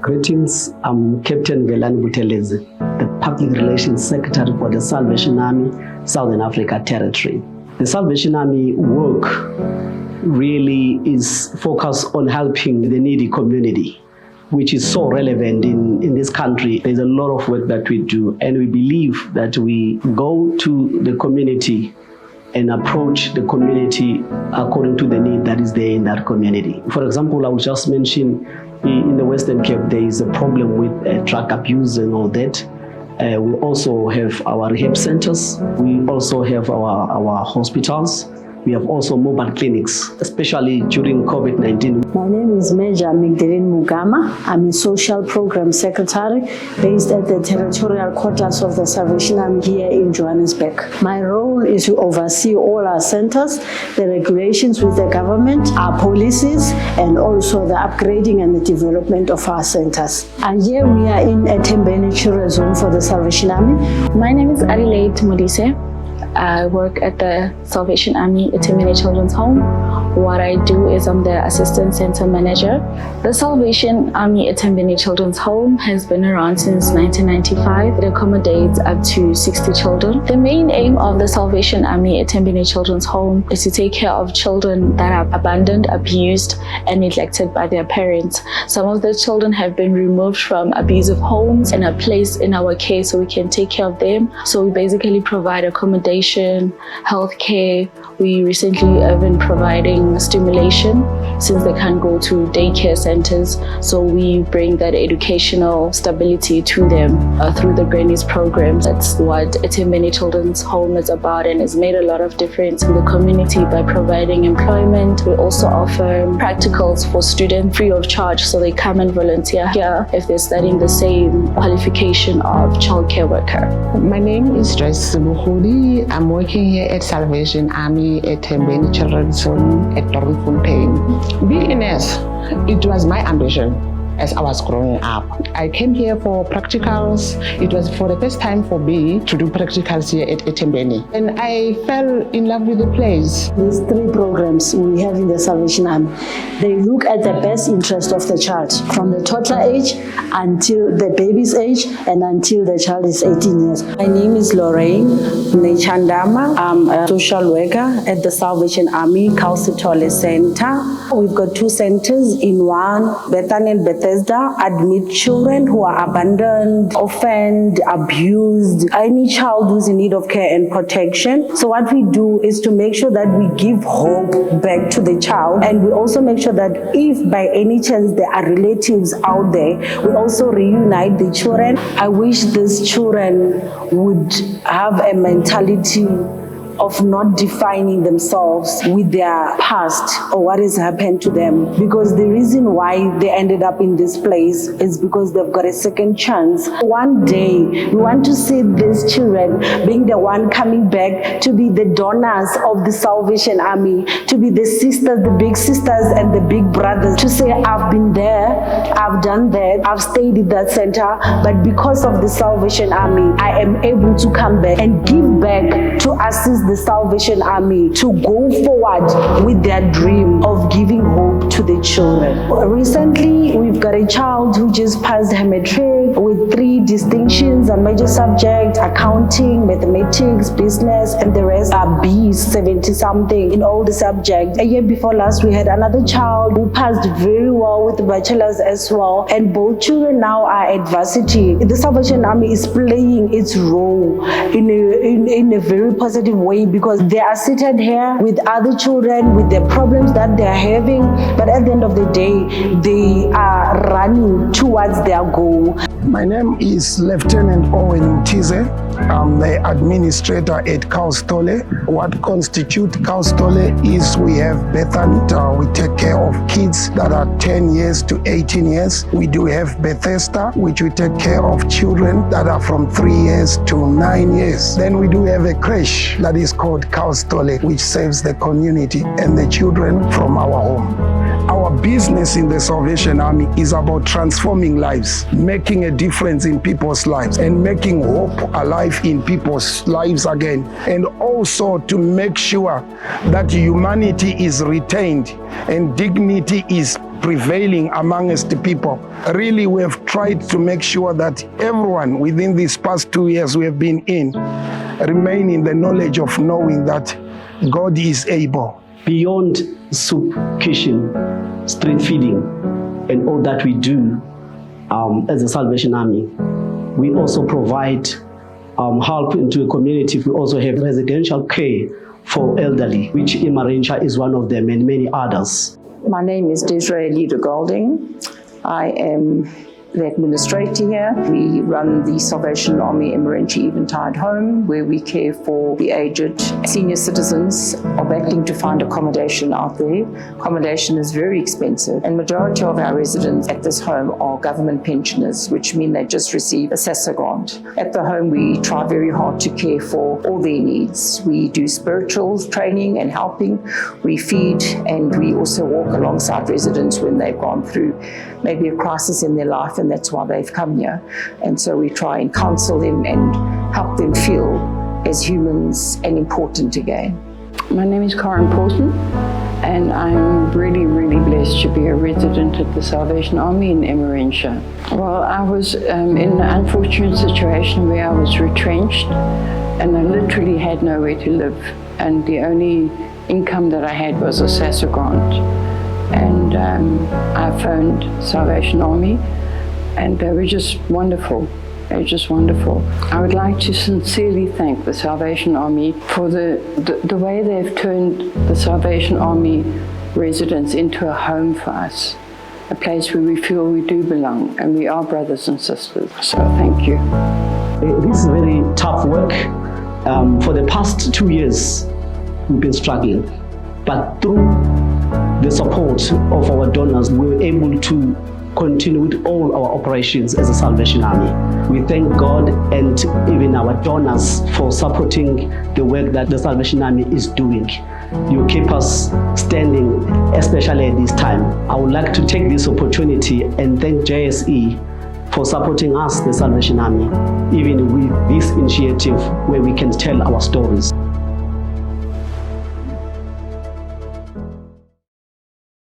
Greetings, I'm Captain Velani Butelezi, the Public Relations Secretary for the Salvation Army, Southern Africa Territory. The Salvation Army work really is focused on helping the needy community, which is so relevant in this country. There's a lot of work that we do, and we believe that we go to the community and approach the community according to the need that is there in that community. For example, I will just mention in the Western Cape, there is a problem with drug abuse and all that. We also have our rehab centers. We also have our hospitals. We have also mobile clinics, especially during COVID-19. My name is Major Migdelin Mugama. I'm a Social Program Secretary based at the Territorial Quarters of the Salvation Army here in Johannesburg. My role is to oversee all our centers, the regulations with the government, our policies, and also the upgrading and the development of our centers. And here we are in a Tembeni Children's Home for the Salvation Army. My name is Adelaide Modise. I work at the Salvation Army Tembeni Children's Home. What I do is I'm the Assistant Center Manager. The Salvation Army Tembeni Children's Home has been around since 1995. It accommodates up to 60 children. The main aim of the Salvation Army Tembeni Children's Home is to take care of children that are abandoned, abused, and neglected by their parents. Some of the children have been removed from abusive homes and are placed in our care so we can take care of them. So we basically provide accommodation, health care. We recently have been providing stimulation since they can't go to daycare centers. So we bring that educational stability to them through the Grannies program. That's what Tembeni Children's Home is about, and has made a lot of difference in the community by providing employment. We also offer practicals for students free of charge, so they come and volunteer here if they're studying the same qualification of childcare worker. My name is JSE CSI. I'm working here at Salvation Army at Tembeni Children's Home at Fontaine. Being a nurse, it was my ambition as I was growing up. I came here for practicals. It was for the first time for me to do practicals here at Tembeni. And I fell in love with the place. These three programs we have in the Salvation Army, they look at the best interest of the child from the toddler age until the baby's age and until the child is 18 years. My name is Lorraine Nechandama. I'm a social worker at the Salvation Army Kausitole Center. We've got two centers. In one, Bethany and Bethesda admit children who are abandoned, orphaned, abused, any child who's in need of care and protection. So what we do is to make sure that we give hope back to the child, and we also make sure that if by any chance there are relatives out there, we also reunite the children. I wish these children would have a mentality of not defining themselves with their past or what has happened to them, because the reason why they ended up in this place is because they've got a second chance. One day we want to see these children being the one coming back to be the donors of the Salvation Army, to be the sisters, the big sisters and the big brothers, to say, I've been there, I've done that, I've stayed in that center, but because of the Salvation Army I am able to come back and give back to assist the Salvation Army to go forward with their dream of giving hope to the children. Recently, we've got a child who just passed her matric with 3 distinctions, a major subject, accounting, mathematics, business, and the rest are B's, 70-something in all the subjects. A year before last, we had another child who passed very well with the bachelor's as well, and both children now are at varsity. The Salvation Army is playing its role in a very positive way, because they are seated here with other children with the problems that they are having, but at the end of the day they are running towards their goal. My name is Lieutenant Owen Mtize. I'm the administrator at Kaustole. What constitutes Kaustole is we have Bethany. We take care of kids that are 10 years to 18 years. We do have Bethesda, which we take care of children that are from 3 years to 9 years. Then we do have a creche that is called Kaustole, which serves the community and the children from our home. Our business in the Salvation Army is about transforming lives, making a difference in people's lives, and making hope alive in people's lives again, and also to make sure that humanity is retained and dignity is prevailing amongst the people. Really, we have tried to make sure that everyone within these past 2 years we have been in remain in the knowledge of knowing that God is able. Beyond soup kitchen, street feeding, and all that we do as a Salvation Army, we also provide help into a community. We also have residential care for elderly, which Imarencha is one of them, and many others. My name is Desiree Lida Golding. I am the administrator here. We run the Salvation Army Emergency Eventide Home, where we care for the aged senior citizens of acting to find accommodation out there. Accommodation is very expensive, and majority of our residents at this home are government pensioners, which mean they just receive a SASSA grant. At the home, we try very hard to care for all their needs. We do spiritual training and helping. We feed, and we also walk alongside residents when they've gone through maybe a crisis in their life, and that's why they've come here. And so we try and counsel them and help them feel as humans and important again. My name is Karen Paulson, and I'm really, really blessed to be a resident at the Salvation Army in Emerentia. Well, I was in an unfortunate situation where I was retrenched and I literally had nowhere to live, and the only income that I had was a SASSA grant. And I phoned Salvation Army, and they were just wonderful. They were just wonderful. I would like to sincerely thank the Salvation Army for the way they've turned the Salvation Army residents into a home for us, a place where we feel we do belong and we are brothers and sisters. So thank you. This is very tough work. For the past 2 years, we've been struggling, but through the support of our donors, we were able to continue with all our operations as a Salvation Army. We thank God and even our donors for supporting the work that the Salvation Army is doing. You keep us standing, especially at this time. I would like to take this opportunity and thank JSE for supporting us, the Salvation Army, even with this initiative where we can tell our stories.